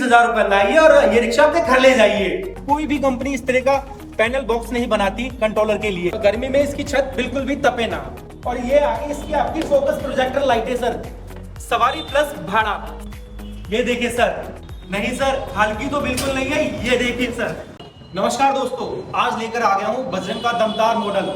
20,000 रुपए लाइए और ये रिक्शा अपने घर ले जाइए। कोई भी कंपनी इस तरह का पैनल बॉक्स नहीं बनाती कंट्रोलर के लिए। गर्मी में इसकी छत बिल्कुल भी तपे ना। और ये आगे इसकी आपकी फोकस प्रोजेक्टर लाइट है सर, सवारी प्लस भाड़ा। ये देखिए सर, नहीं सर हल्की तो बिल्कुल नहीं है। ये देखिए सर। नमस्कार दोस्तों, आज लेकर आ गया हूँ बजरंग का दमदार मॉडल,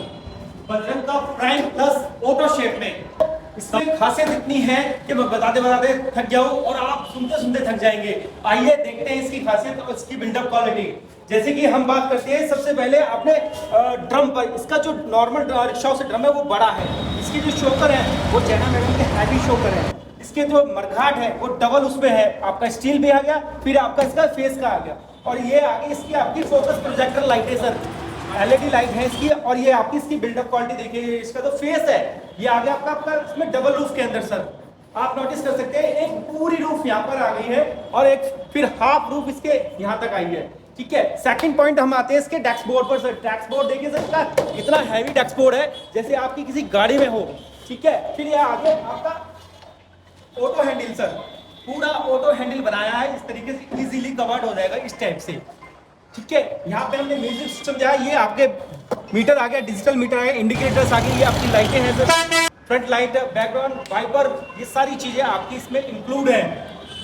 बजरंग का प्राइम प्लस ऑटो शेप में। इसकी खासियत इतनी है कि मैं बताते बताते थक गया हूँ और आप सुनते सुनते थक जाएंगे। आइए देखते हैं इसकी खासियत और इसकी बिल्डअप क्वालिटी। जैसे कि हम बात करते हैं सबसे पहले अपने ड्रम पर। इसका जो नॉर्मल रिक्शा से ड्रम है वो बड़ा है। इसकी जो शोकर है वो जैना मैडम के हैवी शोकर है। इसके जो मरघाट है वो डबल उसमें है, आपका स्टील भी आ गया, फिर आपका इसका फेस का आ गया। और ये आगे इसकी आपकी फोकस प्रोजेक्टर लाइट है सर, एलईडी लाइट है इसकी। और ये आपकी इसकी बिल्डअप क्वालिटी देखिए। इसका तो फेस है ये आगे आपका इसमें डबल रूफ के अंदर सर आप नोटिस कर सकते हैं एक पूरी रूफ यहाँ पर आ गई है और एक फिर हाफ रूफ इसके यहाँ तक आई है। ठीक है, सेकंड पॉइंट हम आते हैं इसके डैशबोर्ड पर सर। डैशबोर्ड देखिए सर, इसका इतना हैवी डैशबोर्ड है जैसे आपकी किसी गाड़ी में हो। ठीक है, फिर ये आगे आपका ऑटो हैंडल सर, पूरा ऑटो हैंडल बनाया है इस तरीके से, इजीली कवर्ड हो जाएगा इस टाइप से। ठीक है, यहाँ पे हमने म्यूजिक सिस्टम दिया है। ये आपके मीटर आ गया, डिजिटल मीटर आ गया, इंडिकेटर्स आ गए, ये आपकी लाइटें हैं sir, front light, background wiper, ये सारी चीजें आपकी इसमें इंक्लूड है।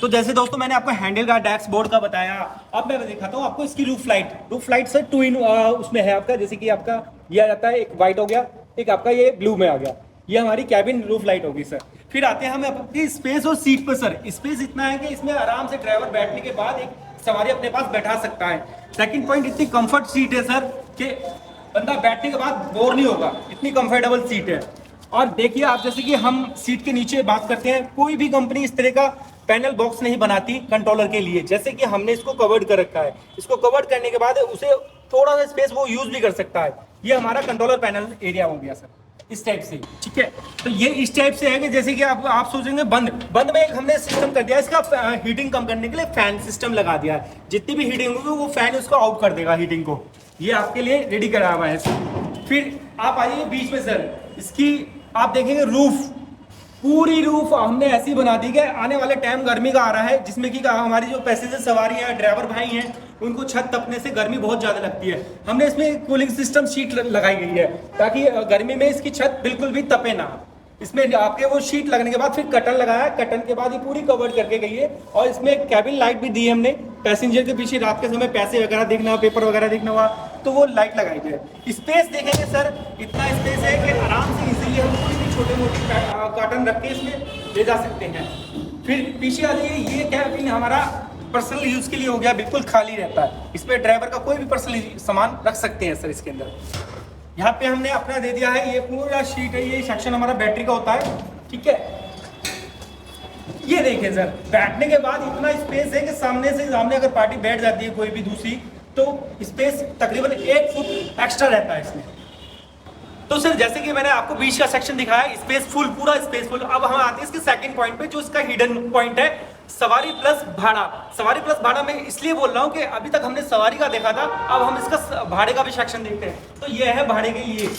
तो जैसे दोस्तों मैंने आपको हैंडल का डैशबोर्ड का बताया, अब मैं दिखाता हूँ आपको इसकी roof light. Roof light sir 2 in उसमें है आपका, जैसे कि आपका ये आ जाता है, एक व्हाइट हो गया, एक आपका ये ब्लू में आ गया। ये हमारी कैबिन रूफ लाइट होगी सर। फिर आते हैं हम अपनी स्पेस और सीट पर सर। स्पेस इतना है कि इसमें आराम से ड्राइवर बैठने के बाद एक सवारी अपने पास बैठा सकता है। सेकंड पॉइंट, इतनी कंफर्ट सीट है सर कि बंदा बैठने के बाद बोर नहीं होगा, इतनी कंफर्टेबल सीट है। और देखिए आप, जैसे कि हम सीट के नीचे बात करते हैं, कोई भी कंपनी इस तरह का पैनल बॉक्स नहीं बनाती कंट्रोलर के लिए। जैसे कि हमने इसको कवर्ड कर रखा है, इसको कवर्ड करने के बाद उसे थोड़ा सा स्पेस वो यूज भी कर सकता है। ये हमारा कंट्रोलर पैनल एरिया हो गया सर इस टाइप से। ठीक है, तो ये इस टाइप से है कि जैसे कि आप सोचेंगे बंद में एक हमने सिस्टम कर दिया इसका हीटिंग कम करने के लिए फैन सिस्टम लगा दिया है। जितनी भी हीटिंग होगी वो फैन उसको आउट कर देगा हीटिंग को। ये आपके लिए रेडी करा हुआ है। फिर आप आइए बीच में सर, इसकी आप देखेंगे रूफ, पूरी रूफ हमने ऐसी बना दी है। आने वाले टाइम गर्मी का आ रहा है जिसमें कि हमारी जो पैसेंजर सवारी है, ड्राइवर भाई हैं, उनको छत तपने से गर्मी बहुत ज्यादा लगती है। हमने इसमें कूलिंग सिस्टम शीट लगाई गई है ताकि गर्मी में इसकी छत बिल्कुल भी तपे ना। इसमें आपके वो शीट लगने के बाद फिर कर्टन लगाया, कर्टन के बाद ये पूरी कवर करके गई है। और इसमें कैबिन लाइट भी दी है हमने, पैसेंजर के पीछे रात के समय पैसे वगैरह देखना हो, पेपर वगैरह देखना हुआ तो वो लाइट लगाई है। स्पेस देखेंगे सर, इतना स्पेस है कि आराम से इजीली हम कोई भी छोटे मोटे कार्टन रख के इसमें ले जा सकते हैं। फिर पीछे आ जाइए, ये कैबिन हमारा पर्सनल यूज के लिए हो गया, बिल्कुल खाली रहता है। इसमें ड्राइवर का कोई भी पर्सनल सामान रख सकते हैं सर इसके अंदर। यहाँ पे हमने अपना दे दिया है, ये पूरा शीट है, ये सेक्शन हमारा बैटरी का होता है। ठीक है, ये देखिए सर, बैठने के बाद इतना स्पेस है कि सामने अगर पार्टी बैठ जाती है कोई भी दूसरी, तो स्पेस तकरीबन 1 फुट एक्स्ट्रा रहता है इसमें। तो सर जैसे कि मैंने आपको बीच का सेक्शन दिखाया, स्पेस फुल, पूरा स्पेस फुल। अब हम आते हैं इसके सेकंड पॉइंट पे, जो इसका हिडन पॉइंट है, सवारी प्लस भाड़ा। सवारी प्लस भाड़ा मैं इसलिए बोल रहा हूँ कि अभी तक हमने सवारी का देखा था, अब हम इसका भाड़े का भी सेक्शन देखते हैं। तो ये है भाड़े के लिए।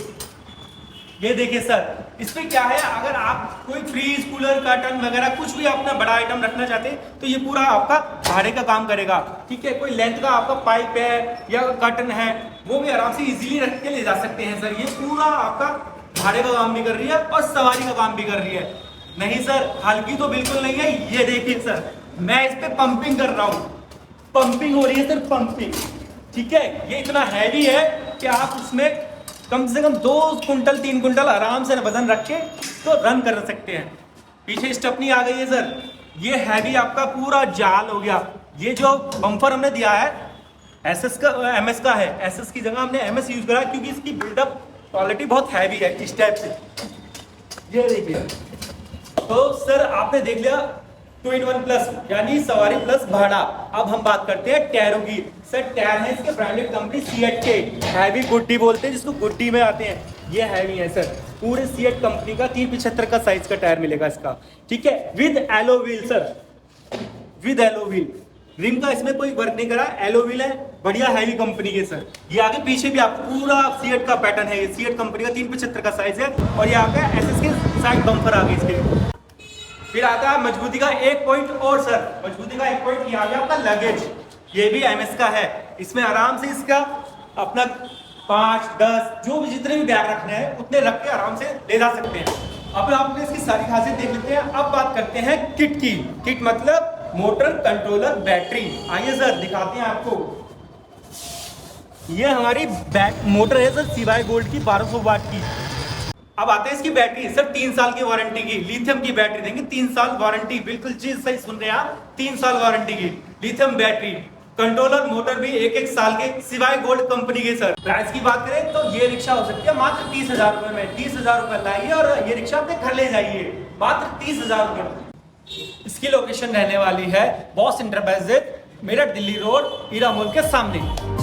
ये देखिए सर, इसमें क्या है, अगर आप कोई फ्रीज, कूलर, कर्टन वगैरह कुछ भी अपना बड़ा आइटम रखना चाहते हैं तो ये पूरा आपका भाड़े का काम करेगा। ठीक है, कोई लेंथ का आपका पाइप है या कर्टन है, वो भी आराम से इजीली रख के ले जा सकते हैं सर। ये पूरा आपका भाड़े का काम भी कर रही है और सवारी का काम भी कर रही है। नहीं सर हल्की तो बिल्कुल नहीं है। ये देखिए सर, मैं इस पे पंपिंग कर रहा हूँ, पंपिंग हो रही है सर, पंपिंग। ठीक है, ये इतना हैवी है कि आप उसमें कम से कम 2 कुंटल 3 कुंटल आराम से वजन रख के तो रन कर सकते हैं। पीछे स्टेपनी आ गई है सर, ये हैवी आपका पूरा जाल हो गया। ये जो बम्पर हमने दिया है एसएस का, एमएस का है, एसएस की जगह हमने एमएस यूज करा क्योंकि इसकी बिल्डअप क्वालिटी बहुत हैवी है इस टाइप से। ये देखिए, तो सर आपने देख लिया 2 in 1 प्लस, यानी सवारी प्लस भाड़ा। अब हम बात करते हैं टायरों की। सर टायर है इसके ब्रांडेड कंपनी सीएट के, हैवी गुड्डी बोलते हैं जिसको, गुड्डी में आते हैं। ये हैवी है सर, पूरे सीएट कंपनी का 375 का साइज का टायर मिलेगा इसका। ठीक है, with alloy wheel sir, with alloy wheel. Rim का इसमें कोई वर्क नहीं करा, एलो व्हील है, बढ़िया हैवी कंपनी के सर। ये आगे पीछे भी आपको पूरा सीएट का पैटर्न है, ये सीएट कंपनी का 375 का साइज है। और ये आगे एसएस के साइड बम्पर आ गए इसके। फिर आता है मजबूती का एक पॉइंट और सर, मजबूती का एक पॉइंट ये आ गया आपका लगेज। ये भी एमएस का है, इसमें आराम से इसका अपना 5, 10 जो भी जितने भी बैग रखने हैं उतने रख के आराम से ले जा सकते हैं। अब आपने इसकी सारी खासियत देख लेते हैं। अब बात करते हैं किट की। किट मतलब मोटर, कंट्रोलर, बैटरी। आइए सर दिखाते हैं आपको। ये हमारी मोटर है सर सीवाई गोल्ड की 1200 वाट की। अब आते हैं इसकी बैटरी सर, 3 साल की वारंटी की लिथियम की बैटरी देंगे। 3 साल वारंटी, बिल्कुल चीज सही सुन रहे हैं आप, 3 साल वारंटी की लिथियम बैटरी। कंट्रोलर मोटर भी 1-1 साल के सिवाय गोल्ड कंपनी के। सर प्राइस की बात करें तो ये रिक्शा हो सकती है मात्र 30,000 रुपए में। 30,000 रुपए लाइए और ये रिक्शा अपने घर ले जाइए, मात्र 30,000 रुपए। इसकी लोकेशन रहने वाली है Boss Enterprises, Meerut Delhi road, Heera mall के सामने।